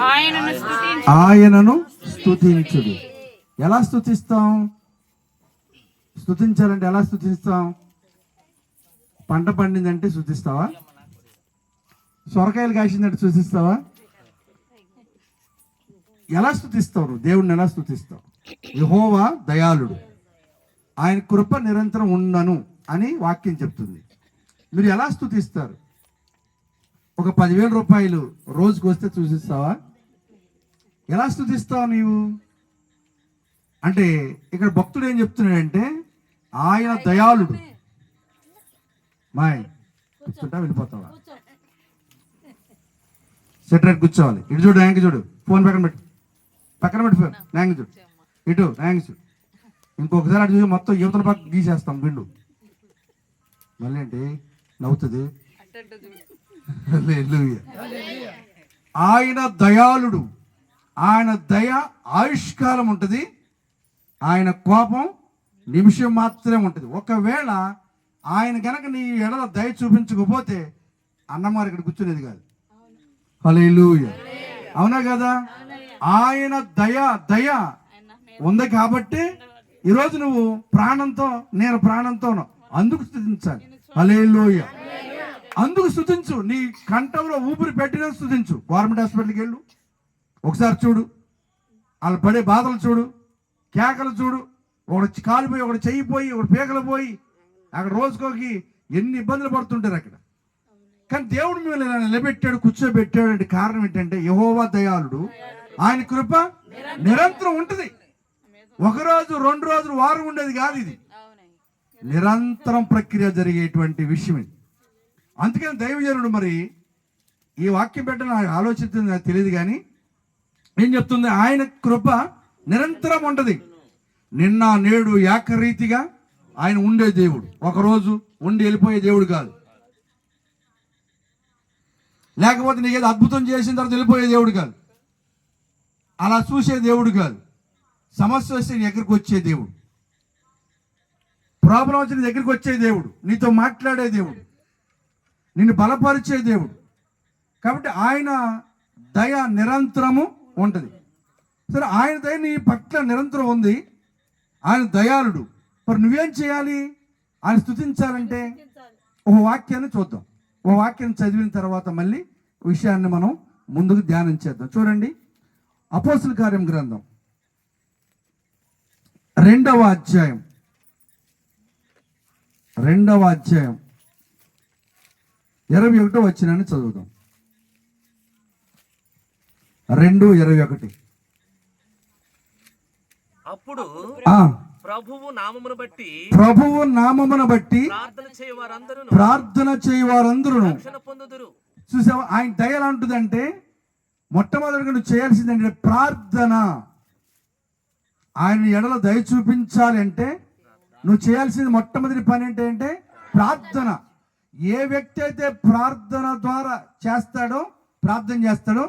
ఆయనను స్తుతించుడి. ఎలా స్తుతిస్తాం? స్తుతించాలంటే ఎలా స్తుతిస్తాం? పంట పండిందంటే స్తుతిస్తావా? సొరకాయలు కాసిందంటే స్తుతిస్తావా? ఎలా స్తుతిస్తావు? దేవుడిని ఎలా స్తుతిస్తావు? యెహోవా దయాళుడు, ఆయన కృప నిరంతరం ఉండను అని వాక్యం చెప్తుంది. మీరు ఎలా స్తుతిస్తారు? ఒక 10,000 రూపాయలు రోజుకు వస్తే స్తుతిస్తావా? ఎలా స్తుతిస్తావు నీవు? అంటే ఇక్కడ భక్తుడు ఏం చెప్తున్నాడంటే ఆయన దయాళుడు. మాయ్ కూర్చుంటా వెళ్ళిపోతావా? సెటరేట్ కూర్చోవాలి. ఇటు చూడు, యాంక్ చూడు, ఫోన్ పక్కన పెట్టి ఫోన్ యాంక్ చూడు, ఇటు యాంక్ చూడు. ఇంకొకసారి అటు చూసి మొత్తం యువతల పక్క గీసేస్తాం విండు. మళ్ళీ ఏంటి నవ్వుతుంది? ఆయన దయాళుడు, ఆయన దయ ఆయుష్కాలం ఉంటుంది, ఆయన కోపం నిమిషం మాత్రమే ఉంటుంది. ఒకవేళ ఆయన కనుక నీ ఎడల దయ చూపించకపోతే అన్నమారు ఇక్కడ కూర్చునేది కాదు. హల్లెలూయా, అవునా కదా? ఆయన దయ ఉంది కాబట్టి ఈరోజు నువ్వు ప్రాణంతో, నేను ప్రాణంతో అందుకు స్తుతించాలి. హల్లెలూయా, అందుకు స్తుతించు. నీ కంఠంలో ఊపిరి పెట్టిన స్తుతించు. గవర్నమెంట్ హాస్పిటల్కి వెళ్ళు, ఒకసారి చూడు, వాళ్ళు పడే బాధలు చూడు, కేకలు చూడు. ఒకటి కాలిపోయి, ఒకటి చెయ్యిపోయి, ఒకటి పీకలు పోయి, అక్కడ రోజుకోకి ఎన్ని ఇబ్బందులు పడుతుంటారు అక్కడ. కానీ దేవుడు మిమ్మల్ని నిలబెట్టాడు, కూర్చోబెట్టాడు అంటే కారణం ఏంటంటే యెహోవా దయాళుడు, ఆయన కృప నిరంతరం ఉంటుంది. ఒకరోజు 2 రోజులు వారం ఉండేది కాదు, ఇది నిరంతరం ప్రక్రియ జరిగేటువంటి విషయం ఇది. అందుకని దైవజనుడు మరి ఈ వాక్యం పెట్టడం నాకు ఆలోచిస్తుంది, నాకు తెలియదు, కానీ ఏం చెప్తుంది? ఆయన కృప నిరంతరం ఉంటుంది. నిన్న నేడు ఏకరీతిగా ఆయన ఉండే దేవుడు. ఒకరోజు ఉండి వెళ్ళిపోయే దేవుడు కాదు, లేకపోతే నీకేదో అద్భుతం చేసిన తర్వాత వెళ్ళిపోయే దేవుడు కాదు, అలా చూసే దేవుడు కాదు. సమస్య వస్తే నీ దగ్గరికి వచ్చే దేవుడు, ప్రాబ్లం వచ్చి నీ దగ్గరికి వచ్చే దేవుడు, నీతో మాట్లాడే దేవుడు, నిన్ను బలపరిచే దేవుడు. కాబట్టి ఆయన దయ నిరంతరము ఉంటుంది. సరే, ఆయన దయ నీ పట్ల నిరంతరం ఉంది, ఆయన దయాళుడు. మరి నువ్వేం చేయాలి? ఆయన స్తుతించాలంటే ఒక వాక్యాన్ని చూద్దాం. ఒక వాక్యాన్ని చదివిన తర్వాత మళ్ళీ విషయాన్ని మనం ముందుకు ధ్యానం చేద్దాం. చూడండి, అపోస్తల కార్యం గ్రంథం 2వ అధ్యాయం 21వ వచనాన్ని చదువుదాం. 2:21. అప్పుడు ప్రభువు నామమును బట్టి ప్రార్థన చేయవారందరూ చూసావా? ఆయన దయ ఎలా ఉంటుందంటే మొట్టమొదటిగా నువ్వు చేయాల్సింది ఏంటంటే ప్రార్థన. ఆయన ఎడల దయ చూపించాలి అంటే నువ్వు చేయాల్సింది మొట్టమొదటి పని ఏంటంటే ప్రార్థన. ఏ వ్యక్తి అయితే ప్రార్థన ద్వారా ప్రార్థన చేస్తాడో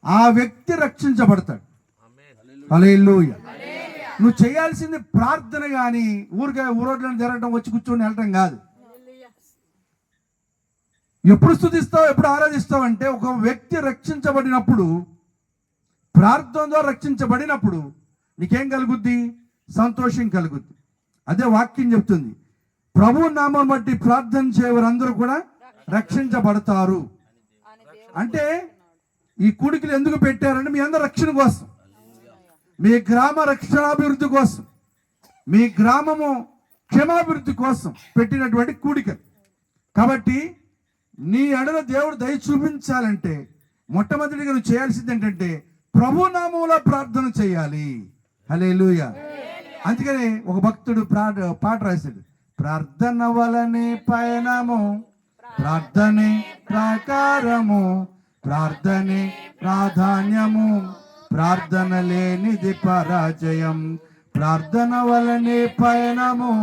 ఆ వ్యక్తి రక్షించబడతాడు. హల్లెలూయా. నువ్వు చేయాల్సింది ప్రార్థన, కానీ ఊరోడ్లను జరగడం, వచ్చి కూర్చొని వెళ్ళటం కాదు. ఎప్పుడు స్తుతిస్తావు, ఎప్పుడు ఆరాధిస్తావు అంటే ఒక వ్యక్తి రక్షించబడినప్పుడు, ప్రార్థన ద్వారా రక్షించబడినప్పుడు నీకేం కలుగుద్ది? సంతోషం కలుగుద్ది. అదే వాక్యం చెప్తుంది, ప్రభు నామం బట్టి ప్రార్థన చేయవారందరూ కూడా రక్షించబడతారు. అంటే ఈ కూడికలు ఎందుకు పెట్టారంటే మీ అందరి రక్షణ కోసం, మీ గ్రామ రక్షణాభివృద్ధి కోసం, మీ గ్రామము క్షేమాభివృద్ధి కోసం పెట్టినటువంటి కూడిక. కాబట్టి నీ ఎడల దేవుడు దయ చూపించాలంటే మొట్టమొదటిగా నువ్వు చేయాల్సింది ఏంటంటే ప్రభు నామంలో ప్రార్థన చేయాలి. హల్లెలూయా. అందుకని ఒక భక్తుడు పాట రాశాడు, ప్రార్థన వలనే పయనము, ప్రార్థనే ప్రాకారము, ప్రార్థనే ప్రాధాన్యము, ప్రార్థన లేనిది పరాజయం, ప్రార్థన వలనే పయనము,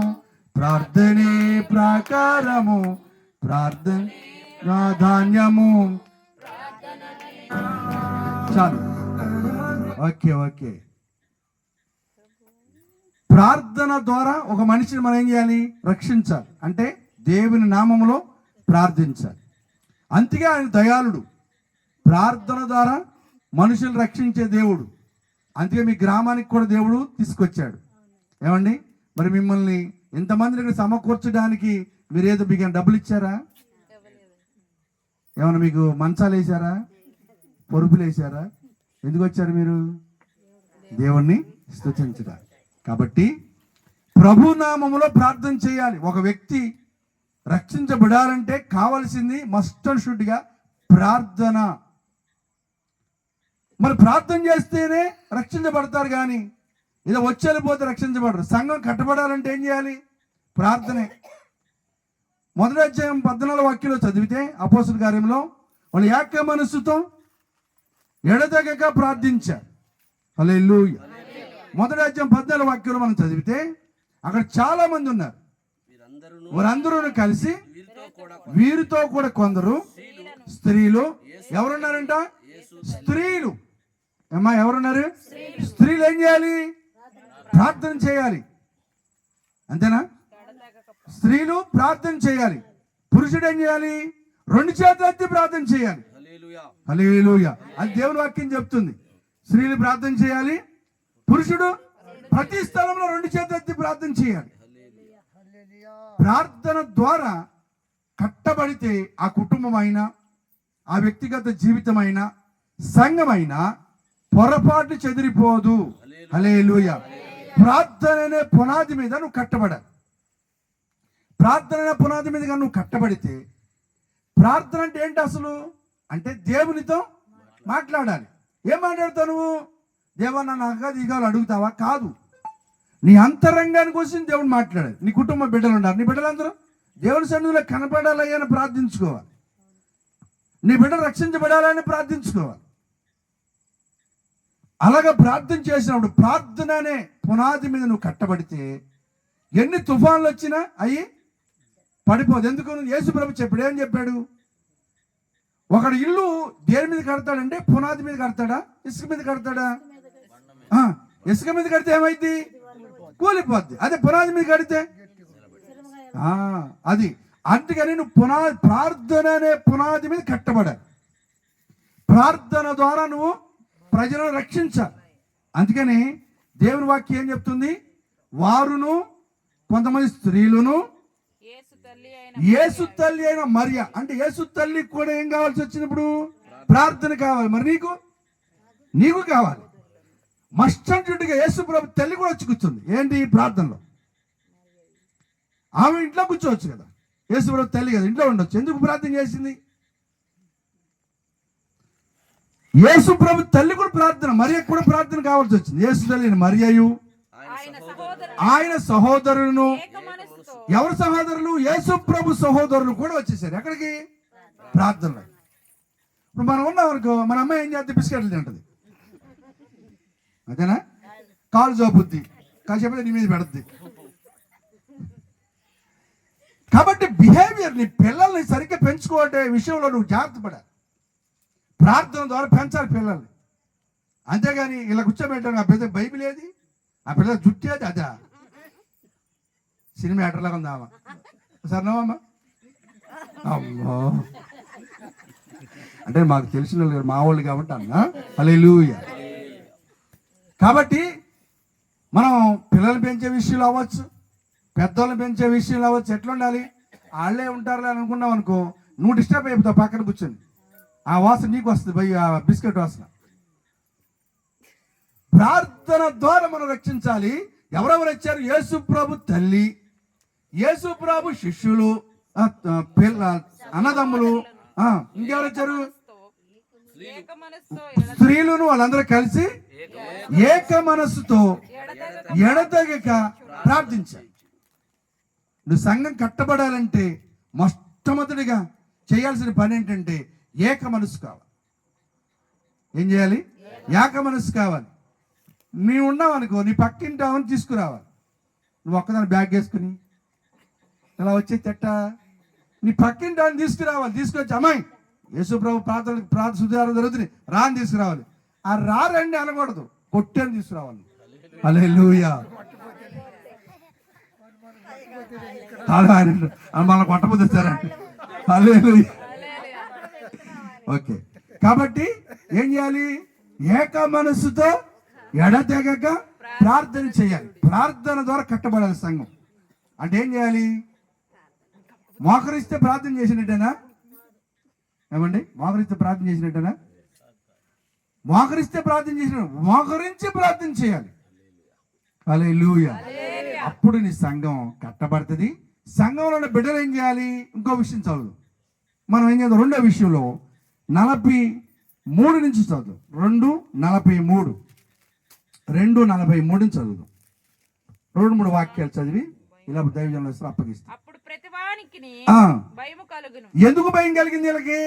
ప్రార్థనే ప్రాకారము, ప్రార్థన ప్రాధాన్యము. చాలు, ఓకే. ప్రార్థన ద్వారా ఒక మనిషిని మనం ఏం చేయాలి? రక్షించాలి. అంటే దేవుని నామములో ప్రార్థించాలి. అందుకే ఆయన దయాళుడు. ప్రార్థన ద్వారా మనుషులు రక్షించే దేవుడు. అందుకే మీ గ్రామానికి కూడా దేవుడు తీసుకొచ్చాడు. ఏమండి, మరి మిమ్మల్ని ఇంతమందిని ఇక్కడ సమకూర్చడానికి మీరు ఏదో మీకు డబ్బులు ఇచ్చారా? ఏమన్నా మీకు మంచాలు వేసారా? పొరుపులు వేసారా? ఎందుకు వచ్చారు మీరు? దేవుణ్ణి స్తుతించడానికి. కాబట్టి ప్రభు నామములో ప్రార్థన చేయాలి. ఒక వ్యక్తి రక్షించబడాలంటే కావలసింది మస్ట్ అండ్ షుడ్గా ప్రార్థన. మరి ప్రార్థన చేస్తేనే రక్షించబడతారు, కానీ ఏదో వచ్చేళ్ళిపోతే రక్షించబడరు. సంఘం కట్టబడాలంటే ఏం చేయాలి? ప్రార్థనే. 1వ అధ్యాయం 14వ వాక్యంలో చదివితే అపోస్తలుల కార్యంలో వాళ్ళు ఏక మనస్సుతో ఎడతెగక ప్రార్థించారు. హల్లెలూయా. 1వ అధ్యాయం 14వ వాక్యంలో మనం చదివితే అక్కడ చాలా మంది ఉన్నారు. వారందరూ కలిసి వీరితో కూడా కొందరు స్త్రీలు. ఎవరున్నారంట? స్త్రీలు. అమ్మా, ఎవరున్నారు? స్త్రీలు ఏం చేయాలి? ప్రార్థన చేయాలి. అంతేనా? స్త్రీలు ప్రార్థన చేయాలి. పురుషుడు ఏం చేయాలి? 2 చేతులు ఎత్తి ప్రార్థన చేయాలి. హల్లెలూయా. అది దేవుని వాక్యం చెప్తుంది. స్త్రీలు ప్రార్థన చేయాలి, పురుషుడు ప్రతి స్థలంలో 2 చేతులు ఎత్తి ప్రార్థన చేయాలి. ప్రార్థన ద్వారా కట్టబడితే ఆ కుటుంబం అయినా, ఆ వ్యక్తిగత జీవితం అయినా, సంఘమైనా పొరపాటు చెదిరిపోదు. హల్లెలూయా. ప్రార్థన అనే పునాది మీద నువ్వు కట్టబడాలి. ప్రార్థన అనే పునాది మీదగా నువ్వు కట్టబడితే, ప్రార్థన అంటే ఏంటి అసలు? అంటే దేవునితో మాట్లాడాలి. ఏం మాట్లాడతావు నువ్వు? దేవా నన్ను అగ్గది ఇగాలు అడుగుతావా? కాదు. నీ అంతరంగానికి వచ్చి దేవుడు మాట్లాడాలి. నీ కుటుంబ బిడ్డలు ఉన్నారు, నీ బిడ్డలందరూ దేవుని సన్నిధిలో కనపడాలని ప్రార్థించుకోవాలి. నీ బిడ్డ రక్షించబడాలని ప్రార్థించుకోవాలి. అలాగా ప్రార్థన చేసినప్పుడు, ప్రార్థన అనే పునాది మీద నువ్వు కట్టబడితే ఎన్ని తుఫాన్లు వచ్చినా అవి పడిపోదు. ఎందుకు? యేసు ప్రభు చెప్పాడు. ఏం చెప్పాడు? ఒకడు ఇల్లు దేని మీద కడతాడంటే పునాది మీద కడతాడా, ఇసుక మీద కడతాడా? ఇసుక మీద కడితే ఏమైంది? కూలిపోద్ది. అదే పునాది మీద కడితే అది. అందుకని నువ్వు ప్రార్థన అనే పునాది మీద కట్టబడాలి. ప్రార్థన ద్వారా నువ్వు ప్రజలను రక్షించాలి. అందుకని దేవుని వాక్యం ఏం చెప్తుంది? వారును కొంతమంది స్త్రీలను యేసు తల్లి అయిన మరియ, అంటే యేసు తల్లికి కూడా ఏం కావాల్సి వచ్చినప్పుడు? ప్రార్థన కావాలి. మరి నీకు కావాలి. మస్ట్ అండ్ షుడ్గా యేసు ప్రభు తల్లి కూడా వచ్చి కూర్చుంది. ఏంటి? ప్రార్థనలో. ఆమె ఇంట్లో కూర్చోవచ్చు కదా, యేసు ప్రభు తల్లి కదా, ఇంట్లో ఉండొచ్చు. ఎందుకు ప్రార్థన చేసింది? యేసు ప్రభు తల్లి కూడా ప్రార్థన, మరియకు కూడా ప్రార్థన కావాల్సి వచ్చింది. యేసు తల్లి మరియయు ఆయన సహోదరులను. ఎవరు సహోదరులు? యేసు ప్రభు సహోదరులు కూడా వచ్చేసారు. ఎక్కడికి? ప్రార్థనలో. ఇప్పుడు మనం ఉన్నాం అనుకో, మన అమ్మాయి ఏం చేస్తే బిస్కెట్లు తింటది, అదేనా? కాలు జోపుద్ది, కాసేపు నీ మీద పెడుద్ది. కాబట్టి బిహేవియర్, నీ పిల్లల్ని సరిగ్గా పెంచుకోవటే విషయంలో నువ్వు జాగ్రత్త పడాలి. ప్రార్థన ద్వారా పెంచాలి పిల్లల్ని. అంతేగాని ఇలా కూర్చోబెట్టాను, ఆ పిల్ల బైబిల్ ఏది, ఆ పిల్ల జుట్టు ఏది, అదా సినిమా యాక్టర్లాగా ఉందామా? సార్ నవ్వమ్మా. అమ్మో, అంటే మాకు తెలిసిన వాళ్ళు, మా వాళ్ళు కాబట్టి అన్నా. హల్లెలూయా. కాబట్టి మనం పిల్లలు పెంచే విషయంలో అవ్వచ్చు, పెద్దోళ్ళని పెంచే విషయంలో అవ్వచ్చు. ఎట్లా ఉండాలి? వాళ్ళే ఉంటారులే అని అనుకున్నావు అనుకో, నువ్వు డిస్టర్బ్ అయిపోతావు పక్కన కూర్చొని. ఆ వాసన నీకు వస్తుంది, పోయి ఆ బిస్కెట్ వాసన. ప్రార్థన ద్వారా మనం రక్షించాలి. ఎవరెవరు వచ్చారు? యేసు ప్రభు తల్లి, యేసు ప్రభు శిష్యులు, అన్నదమ్ములు, ఇంకెవరు వచ్చారు? స్త్రీలను. వాళ్ళందరూ కలిసి ఏక మనస్సుతో ఎడతెగక ప్రార్థించారు. నువ్వు సంఘం కట్టబడాలంటే మొట్టమొదటిగా చేయాల్సిన పని ఏంటంటే ఏక మనస్సు కావాలి. ఏం చేయాలి? ఏక మనస్సు కావాలి. నీవు ఉన్నావు అనుకో, నీ పక్కింటి ఆమెను తీసుకురావాలి. నువ్వు ఒక్కదాని బ్యాగ్ వేసుకుని ఇలా వచ్చే చెట్ట, నీ పక్కింటి ఆమెను తీసుకురావాలి. తీసుకొచ్చి, అమ్మాయి యేసు ప్రభు ప్రార్థన సుధారణ జరుగుతుంది, రాని తీసుకురావాలి. ఆ రండి అనకూడదు, కొట్టని తీసుకురావాలి. హల్లెలూయా. మళ్ళీ కొట్టబోతే సరే. హల్లెలూయా. ఓకే. కాబట్టి ఏం చేయాలి? ఏక మనస్సుతో ఎడతెగక ప్రార్థన చేయాలి. ప్రార్థన ద్వారా కట్టబడాలి సంఘం. అంటే ఏం చేయాలి? మోకరిస్తే ప్రార్థన చేసినట్టేనా? ఏమండి, మోకరిస్తే ప్రార్థన చేసినట్టేనా? మోకరిస్తే ప్రార్థన చేసిన మోకరించి ప్రార్థన చేయాలి. హల్లెలూయా. అప్పుడు నీ సంఘం కట్టబడుతుంది. సంఘంలో ఉన్న బిడ్డలు ఏం చేయాలి? ఇంకో విషయం చదువు. మనం ఏం చేద్దాం? రెండో విషయంలో 43 నుంచి చదువు. 2:43 నుంచి చదువుదాం. 2-3 వాక్యాలు చదివి ఇలా దైవజనులు అప్పగిస్తాం. అప్పుడు ప్రతివానికిని భయము కలుగును. ఎందుకు భయం కలిగింది వీళ్ళకి?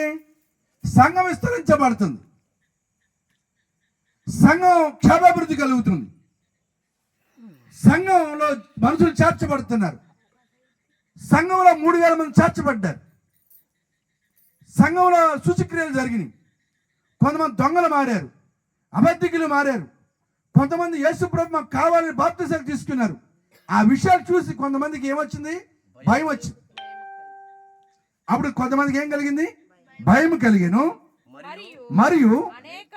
సంఘం విస్తరించబడుతుంది, సంఘం క్షేమాభివృద్ధి కలుగుతుంది, సంఘంలో మనుషులు చేర్చబడుతున్నారు, సంఘంలో 3000 మంది చేర్చబడ్డారు, సంఘంలో సూచక్రియలు జరిగినాయి. కొంతమంది దొంగలు మారారు, అబద్ధికులు మారారు, కొంతమంది యేసుప్రభు మాకు కావాలని బాప్తిసాలు తీసుకున్నారు. ఆ విషయాలు చూసి కొంతమందికి ఏమొచ్చింది? భయం వచ్చింది. అప్పుడు కొంతమందికి ఏం కలిగింది? భయం కలిగాను. మరియు అనేక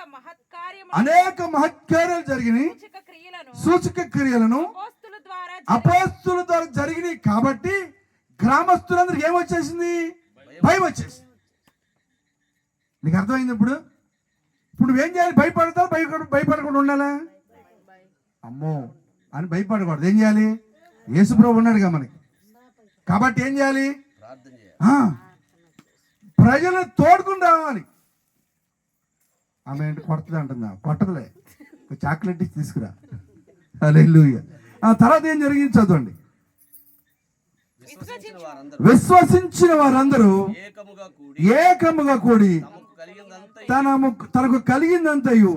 మహత్కార్యాలు జరిగినాయి, సూచక క్రియలను అపోస్తుల ద్వారా జరిగినాయి. కాబట్టి గ్రామస్తులందరికి ఏమొచ్చేసింది? భయం వచ్చేసింది. నీకు అర్థమైంది? ఇప్పుడు నువ్వేం చేయాలి? భయపడతావు? భయపడకుండా ఉండాలా? అమ్మో అని భయపడకూడదు. ఏం చేయాలి? యేసుప్రభు ఉన్నాడుగా మనకి. కాబట్టి ఏం చేయాలి? ప్రజలను తోడుకుని రావాలి. ఆమె ఏంటి కొడుతుంది అంటుందా? కొట్టదులే, చాక్లెట్ ఇచ్చి తీసుకురా. హల్లెలూయా. తర్వాత ఏం జరిగింది చదవండి. విశ్వసించిన వారందరూ ఏకముగా కూడి తనకు కలిగిందంతయు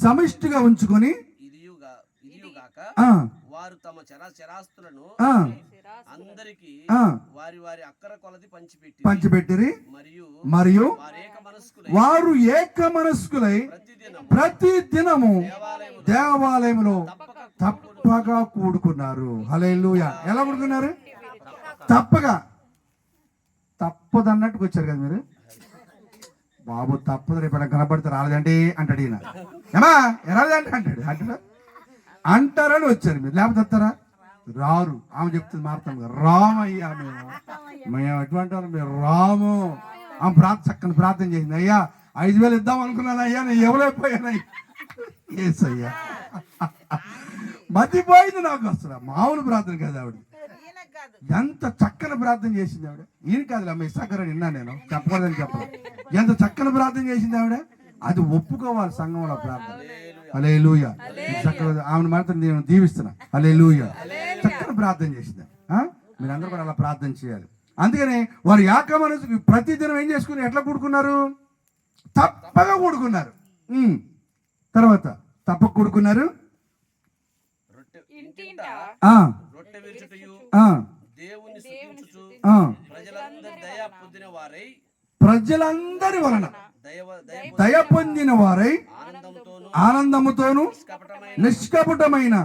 సమిష్టిగా ఉంచుకొని వారు తమ చరాస్తులను అందరికి వారి వారి అక్కర కొలది పంచిపెట్టిరి. మరియు వారు ఏక మనస్కులై ప్రతి దినము దేవాలయంలో తప్పగా కూడుకున్నారు. హల్లెలూయా. ఎలా కూడుకున్నారు? తప్పదన్నట్టుకు వచ్చారు కదా మీరు. బాబు తప్పదు, రేపు కనపడితే రాలేదండి అంటాడు ఈయన. ఏమా రాలేదంటే అంటాడు. అంటారని వచ్చారు మీరు, లేకపోతే వస్తారా? రారు. ఆమె చెప్తుంది మారుతాం కదా, రామయ్యా మేము ఎటువంటి వాళ్ళు, మీరు రాము. ఆమె చక్కని ప్రార్థన చేసింది. అయ్యా 5,000 ఇద్దాం అనుకున్నాను అయ్యా, నేను ఎవరైపోయానయ్యా. ఏసయ్యా మతిపోయింది నాకు అసలు. మామూలు ప్రార్థన కాదు ఆవిడ. ఎంత చక్కని ప్రార్థన చేసింది ఆవిడ. ఈయన కాదు అమ్మ ఇసాకరని విన్నా నేను, చెప్పకూడదని చెప్పలేదు. ఎంత చక్కని ప్రార్థన చేసింది ఆవిడ. అది ఒప్పుకోవాలి సంఘంలో ప్రార్థన. హల్లెలూయా. ఆమెను మాత్రం నేను దీవిస్తున్నా. హల్లెలూయా. చక్కని ప్రార్థన చేసింది. మీరందరూ కూడా అలా ప్రార్థన చేయాలి. అందుకని వారు ఏక మనసుకు ప్రతిదినం ఏం చేసుకుని ఎట్లా కూడుకున్నారు? తప్పగా కూడుకున్నారు. తర్వాత తప్పక కూడుకున్నారు. ప్రజలందరి వలన దయ పొందిన వారై ఆనందముతోను నిష్కపటమైన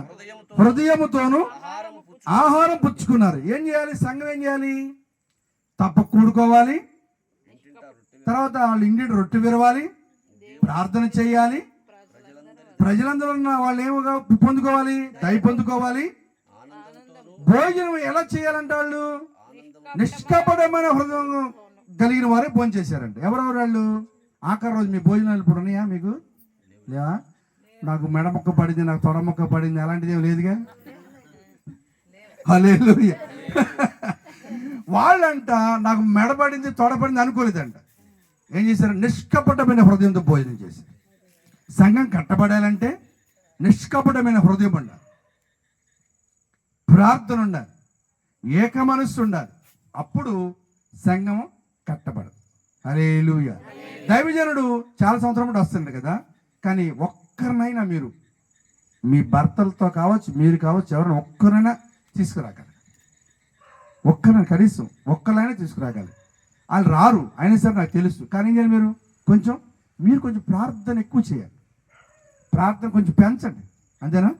హృదయముతోను ఆహారం పుచ్చుకున్నారు. ఏం చేయాలి? సంఘం ఏం చేయాలి? తప్పక కూడుకోవాలి. తర్వాత వాళ్ళు ఇంటికి రొట్టె విరవాలి, ప్రార్థన చేయాలి. ప్రజలందరూ ఉన్న వాళ్ళు ఏమో పొందుకోవాలి? దయ పొందుకోవాలి. భోజనం ఎలా చేయాలంటే వాళ్ళు నిష్కపటమైన హృదయం కలిగిన వారే భోజనం చేశారంట. ఎవరెవరు వాళ్ళు? ఆఖరి రోజు మీ భోజనాలు ఇప్పుడు ఉన్నాయా మీకు? లేవా? నాకు మెడ మొక్క పడింది, నాకు తొడ మొక్క పడింది, అలాంటిది ఏం లేదుగా. హల్లెలూయా. వాళ్ళంట నాకు మెడ పడింది తొడ పడింది అనుకోలేదంట. ఏం చేశారు? నిష్కపటమైన హృదయంతో భోజనం చేశారు. సంఘం కట్టబడాలంటే నిష్కపటమైన హృదయం ఉండాలి, ప్రార్థన ఉండాలి, ఏక మనస్సు ఉండాలి. అప్పుడు సంఘం కట్టబడదు. హల్లెలూయా. దైవజనుడు చాలా సంవత్సరం నుండి వస్తుంది కదా, కానీ ఒక్కరినైనా మీరు మీ భర్తలతో కావచ్చు, మీరు కావచ్చు, ఎవరైనా ఒక్కరైనా తీసుకురాగలరు. ఒక్కరైనా కనీసం ఒక్కరైనా తీసుకురాగలరు. వాళ్ళు రారు, అయినా సరే నాకు తెలుసు. కానీ ఏం చేయాలి? మీరు కొంచెం ప్రార్థన ఎక్కువ చేయాలి, ప్రార్థన కొంచెం పెంచండి. అంతేనా?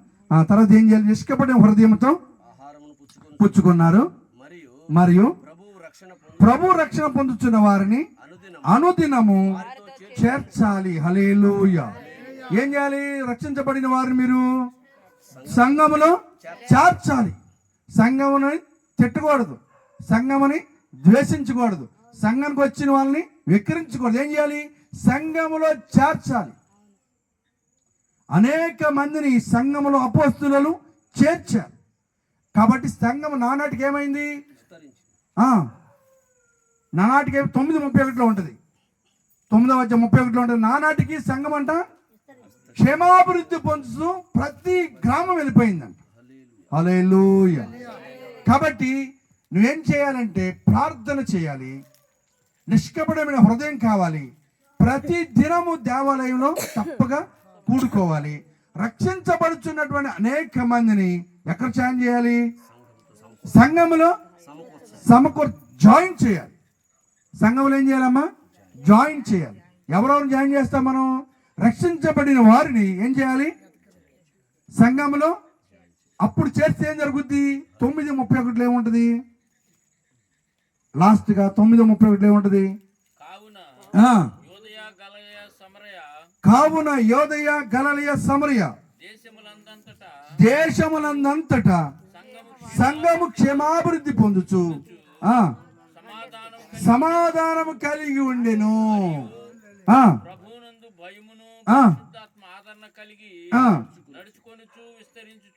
తర్వాత ఏం చేయాలి? నిష్కపటమైన హృదయంతో పుచ్చుకున్నారు. మరియు ప్రభు రక్షణ పొందుతున్న వారిని అనుదినము చేర్చాలి. హల్లెలూయా. ఏం చేయాలి? రక్షించబడిన వారిని మీరు సంఘములో చేర్చాలి. సంఘముని తిట్టకూడదు, సంఘముని ద్వేషించకూడదు, సంఘానికి వచ్చిన వాళ్ళని వెక్కిరించకూడదు. ఏం చేయాలి? సంఘములో చేర్చాలి. అనేక మందిని సంఘములో అపోస్తులు చేర్చారు. కాబట్టి సంఘం నానాటికి ఏమైంది? నానాటికి 9:31 ఉంటుంది, 9:31 ఉంటుంది. నానాటికి సంఘం అంట క్షేమాభివృద్ధి పొందుతూ ప్రతి గ్రామం వెళ్ళిపోయిందంట. హల్లెలూయా. కాబట్టి నువ్వేం చేయాలంటే ప్రార్థన చేయాలి, నిష్కపటమైన హృదయం కావాలి, ప్రతి దినము దేవాలయంలో తప్పగా కూడుకోవాలి. రక్షించబడుచున్నటువంటి అనేక మందిని ఎక్కడ జాయిన్ చేయాలి? సంఘములో జాయిన్ చేయాలి. సంఘంలో ఏం చేయాలమ్మా? జాయిన్ చేయాలి. ఎవరెవరు జాయిన్ చేస్తాం మనం? రక్షించబడిన వారిని ఏం చేయాలి? సంఘంలో. అప్పుడు చేస్తే ఏం జరుగుద్ది? 9:31 ఏముంటది? లాస్ట్గా 9:31 ఏముంటది? కావున యోదయ గలిలయ సమరయ దేశములందంతటా సంఘము క్షేమాభివృద్ధి పొందుచు సమాధానము కలిగి ఉండెను.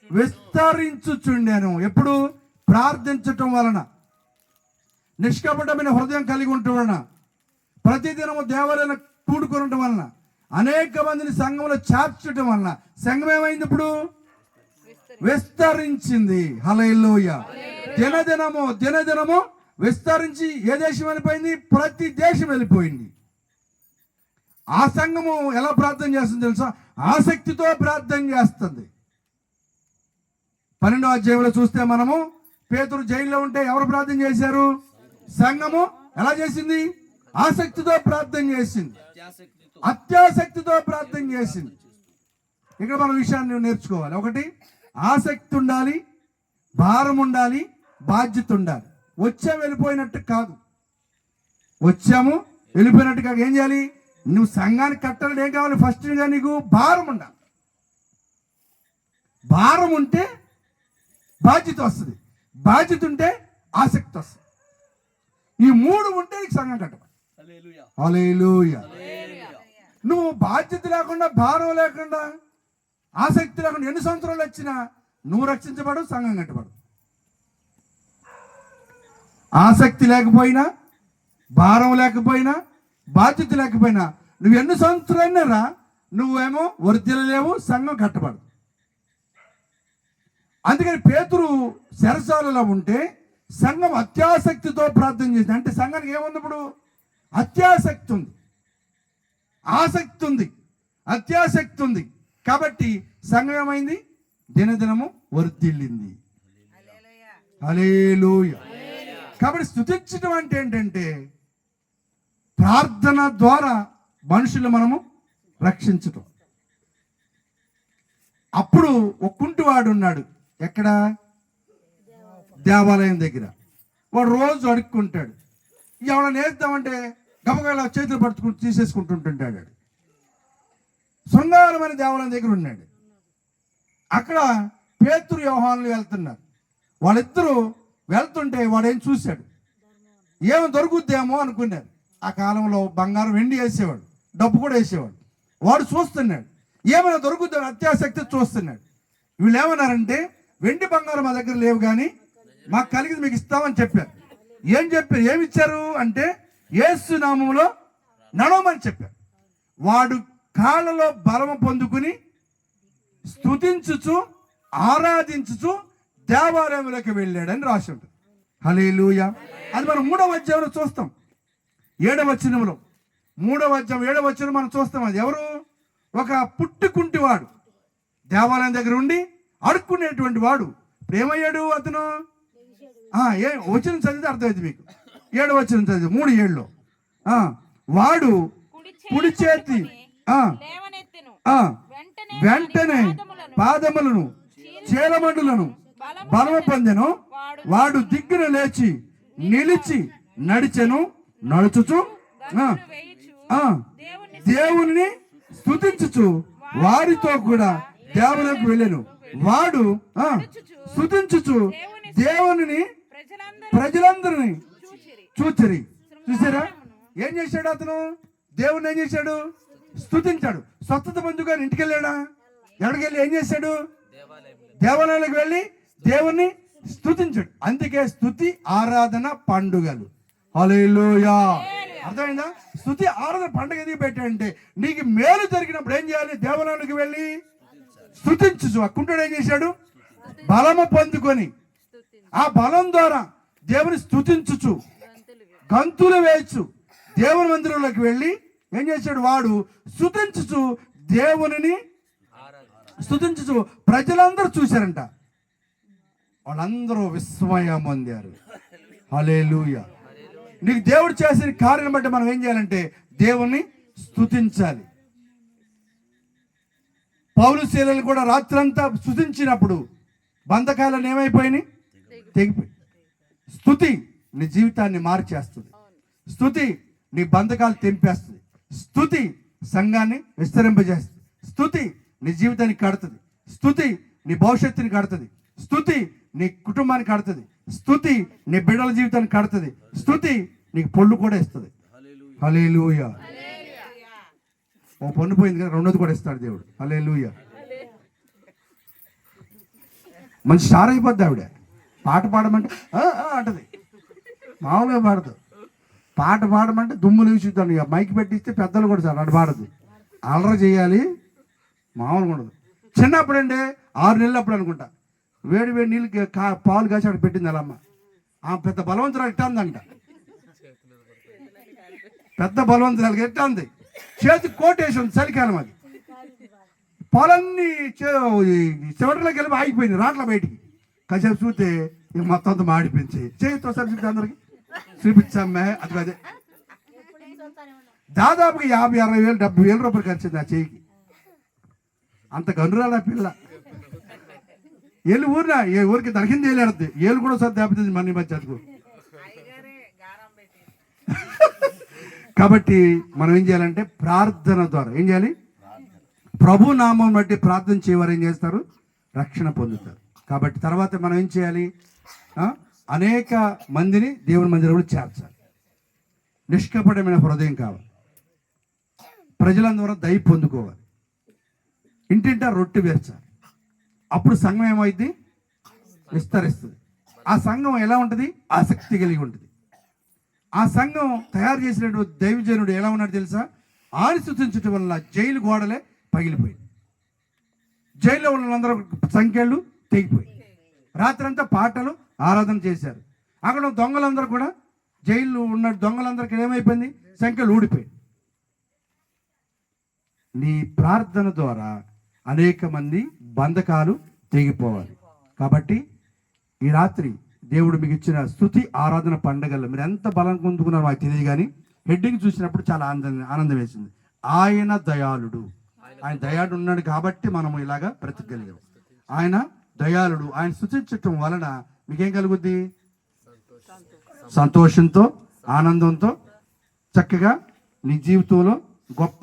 విస్తరించుచుండెను. ఎప్పుడు? ప్రార్థించటం వలన, నిష్కపటమైన హృదయం కలిగి ఉండటం వలన, ప్రతిదినము దేవాలయాన్ని కూడుకోవడం వలన, అనేక మందిని సంఘంలో చేర్చడం వలన సంఘం ఏమైంది? ఇప్పుడు విస్తరించింది. హల్లెలూయా. దినదినము విస్తరించి ఏ దేశం వెళ్ళిపోయింది? ప్రతి దేశం వెళ్ళిపోయింది. ఆ సంఘము ఎలా ప్రార్థన చేస్తుంది తెలుసా? ఆసక్తితో ప్రార్థన చేస్తుంది. 12వ అధ్యాయంలో చూస్తే మనము పేతురు జైల్లో ఉంటే ఎవరు ప్రార్థన చేశారు? సంఘము ఎలా చేసింది? ఆసక్తితో ప్రార్థన చేసింది, అత్యాసక్తితో ప్రార్థన చేసింది. ఇక్కడ మన విషయాన్ని నేర్చుకోవాలి. ఒకటి, ఆసక్తి ఉండాలి, భారం ఉండాలి, బాధ్యత ఉండాలి. వచ్చాము వెళ్ళిపోయినట్టు కాదు. వచ్చాము వెళ్ళిపోయినట్టు కాదు. ఏం చేయాలి? నువ్వు సంఘానికి కట్టాలంటే ఏం కావాలి? ఫస్ట్గా నీకు భారం ఉండాలి. భారం ఉంటే బాధ్యత వస్తుంది, బాధ్యత ఉంటే ఆసక్తి వస్తుంది. ఈ 3 ఉంటే నీకు సంఘం కట్టవాలి. హల్లెలూయా. నువ్వు బాధ్యత లేకుండా, భారం లేకుండా, ఆసక్తి లేకుండా ఎన్ని సంవత్సరాలు వచ్చినా నువ్వు రక్షించబడు, సంఘం కట్టబడు. ఆసక్తి లేకపోయినా, భారం లేకపోయినా, బాధ్యత లేకపోయినా నువ్వు ఎన్ని సంవత్సరాలైనా నువ్వేమో వర్ధిల్లలేవు, సంఘం కట్టబడు. అందుకని పేతురు చెరసాలలో ఉంటే సంఘం అత్యాసక్తితో ప్రార్థన చేసింది. అంటే సంఘానికి ఏముంది? ఇప్పుడు అత్యాసక్తి ఉంది, ఆసక్తి ఉంది, అత్యాసక్తి ఉంది. కాబట్టి సంఘం ఏమైంది? దినదినము వర్ధిల్లింది. హల్లెలూయా. కాబట్టి స్తుతించడం అంటే ఏంటంటే ప్రార్థన ద్వారా మనుషులు మనము రక్షించటం. అప్పుడు ఒక కుంటివాడు ఉన్నాడు. ఎక్కడ? దేవాలయం దగ్గర. వాడు రోజు అడుక్కుంటాడు. ఎవరైనా నేర్తామంటే గబగల చేతులు పట్టుకుని తీసేసుకుంటుంటాడు. శృంగారమైన దేవాలయం దగ్గర ఉన్నాడు. అక్కడ పేతురు యోహానులు వెళ్తున్నారు. వాళ్ళిద్దరూ వెళ్తుంటే వాడేం చూశాడు, ఏమో దొరుకుద్దేమో అనుకున్నారు. ఆ కాలంలో బంగారం, వెండి వేసేవాడు, డబ్బు కూడా వేసేవాడు. వాడు చూస్తున్నాడు, ఏమైనా దొరుకుద్దాం అత్యాసక్తి చూస్తున్నాడు. వీళ్ళు ఏమన్నారంటే, వెండి బంగారం మా దగ్గర లేవు, కానీ మాకు కలిగింది మీకు ఇస్తామని చెప్పారు. ఏం చెప్పారు? ఏమి ఇచ్చారు అంటే, యేసు నామములో నడవమని చెప్పారు. వాడు కాళ్ళలో బలము పొందుకుని స్తుతించుచు ఆరాధించుచు దేవాలయంలోకి వెళ్ళాడని రాసి ఉంటుంది. హల్లెలూయా. అది మనం 3వ అధ్యాయంలో చూస్తాం. 7వ వచనంలో, 3వ అధ్యాయం 7వ వచనం మనం చూస్తాం. అది ఎవరు? ఒక పుట్టుకుంటివాడు దేవాలయం దగ్గర ఉండి అడుక్కునేటువంటి వాడు. ఏమయ్యాడు అతను? వచనం చదివితే అర్థమైంది మీకు. 7వ వచనం చదివి 3:7లో వాడు కుడి చేతి వెంటనే పాదములను చీలమండులను బలము పొందెను. వాడు దిగ్గున లేచి నిలిచి నడుచుచు దేవుని స్తుతించుచు వారితో కూడా దేవలోకి వెళ్ళాను. వాడు స్తుతించుచు దేవునిని ప్రజలందరినీ చూచిరి. చూసారా ఏం చేశాడు అతను? దేవుని ఏం చేశాడు? స్తుతించాడు. స్వస్థత పొందుగా ఇంటికి వెళ్ళాడా? ఎక్కడికి వెళ్ళి ఏం చేశాడు? దేవాలయాలకు వెళ్ళి దేవుణ్ణి స్తుతించాడు. అందుకే స్తుతి ఆరాధన పండుగలు. హల్లెలూయా. అర్థమైందా? స్తుతి ఆరాధన పండుగ ఎందుకు పెట్టాడంటే నీకు మేలు జరిగినప్పుడు ఏం చేయాలి? దేవాలయానికి వెళ్ళి స్తుతించు. ఆ కుంటుడు ఏం చేశాడు? బలము పొందుకొని ఆ బలం ద్వారా దేవుని స్తుతించుచు గంతులు వేయచ్చు దేవుని మందిరంలోకి వెళ్ళి ఏం చేశాడు? వాడు స్తుతించుచు దేవునిని స్తుతించుచు ప్రజలందరూ చూశారంట. వాళ్ళందరూ విస్మయం పొందారు. హల్లెలూయా. నీకు దేవుడు చేసిన కార్యం బట్టి మనం ఏం చేయాలంటే దేవుణ్ణి స్తుతించాలి. పౌలు శీలలు కూడా రాత్రంతా స్తుతించినప్పుడు బంధకాలను ఏమైపోయినాయి? తెగిపోయి. స్తుతి నీ జీవితాన్ని మార్చేస్తుంది. స్తుతి నీ బంధకాలు తెంపేస్తుంది. స్తుతి సంఘాన్ని విస్తరింపజేస్తుంది. స్తుతి నీ జీవితాన్ని కడుతుంది. స్తుతి నీ భవిష్యత్తుని కడుతుంది. స్తుతి నీ కుటుంబాన్ని కడుతుంది. స్తుతి నీ బిడ్డల జీవితాన్ని కడుతుంది. స్తుతి నీకు పొళ్ళు కూడా ఇస్తుంది. హల్లెలూయా. ఓ పొన్ను పోయింది కదా, రెండోది కూడా ఇస్తాడు దేవుడు. హల్లెలూయా. మంచి స్టార్ అయిపోద్ది ఆవిడ. పాట పాడమంటే అంటది, మామూలుగా పాడదు. పాట పాడమంటే దుమ్ము లేచుతాను. ఇక మైక్ పెట్టిస్తే పెద్దలు కూడా సార్ అటు పాడదు. అలర చేయాలి, మామూలుగా ఉండదు. చిన్నప్పుడు అండి 6 నెలలు అప్పుడు అనుకుంటా, వేడి వేడి నీళ్ళు పాలు కాసి అక్కడ పెట్టింది అలమ్మ. ఆ పెద్ద బలవంతురాలు ఎట్టా ఉందంట, పెద్ద బలవంతురాలకి ఎట్టా ఉంది. చేతి కోటేసి ఉంది. చలికాలం అది. పొలన్నీ చివరిలోకి వెళ్ళి ఆగిపోయింది, రాట్ల బయటికి. కాసేపు చూస్తే ఇక మొత్తం అంతా మాడిపోయింది. చేతితో సరిచి అందరికి చూపించామే. అది అదే దాదాపుగా 50, 60 వేలు, 70 వేల రూపాయలు ఖర్చింది ఆ చేయికి. అంత గనురాల పిల్ల. ఏళ్ళు ఊరినా ఏ ఊరికి దొరికింది ఏలాడుద్ది. ఏళ్ళు కూడా ఒకసారి దెబ్బతింది మన మధ్య చదువు. కాబట్టి మనం ఏం చేయాలంటే ప్రార్థన ద్వారా ఏం చేయాలి? ప్రభు నామం బట్టి ప్రార్థన చేయవారు ఏం చేస్తారు? రక్షణ పొందుతారు. కాబట్టి తర్వాత మనం ఏం చేయాలి? అనేక మందిని దేవుని మందిరంలో చేర్చాలి. నిష్కపటమైన హృదయం కావాలి. ప్రజలందరూ దయ పొందుకోవాలి. ఇంటింటా రొట్టె వేర్చాలి. అప్పుడు సంఘం ఏమైంది? విస్తరిస్తుంది. ఆ సంఘం ఎలా ఉంటుంది? ఆసక్తి కలిగి ఉంటుంది. ఆ సంఘం తయారు చేసినటువంటి దైవజనుడు ఎలా ఉన్నాడు తెలుసా? ఆయన స్తుతించడం వల్ల జైలు గోడలే పగిలిపోయింది. జైల్లో ఉన్న వాళ్ళందరూ సంఖ్యలు తెగిపోయి రాత్రంతా పాటలు ఆరాధన చేశారు. అక్కడ దొంగలందరూ కూడా జైల్లో ఉన్న దొంగలందరికీ ఏమైపోయింది? సంఖ్యలు ఊడిపోయి. నీ ప్రార్థన ద్వారా అనేక మంది బంధకాలు తెగిపోవాలి. కాబట్టి ఈ రాత్రి దేవుడు మీకు ఇచ్చిన స్తుతి ఆరాధన పండుగల్లో మీరు ఎంత బలం పొందుకున్నారో మాకు తెలియదు, కానీ హెడ్డింగ్ చూసినప్పుడు చాలా ఆనందం వేసింది. ఆయన దయాళుడు. ఆయన దయాళుడు ఉన్నాడు కాబట్టి మనము ఇలాగా బ్రతకగలిగాం. ఆయన దయాళుడు. ఆయన స్తుతించటం వలన మీకేం కలుగుద్ది? సంతోషంతో, ఆనందంతో చక్కగా నీ జీవితంలో గొప్ప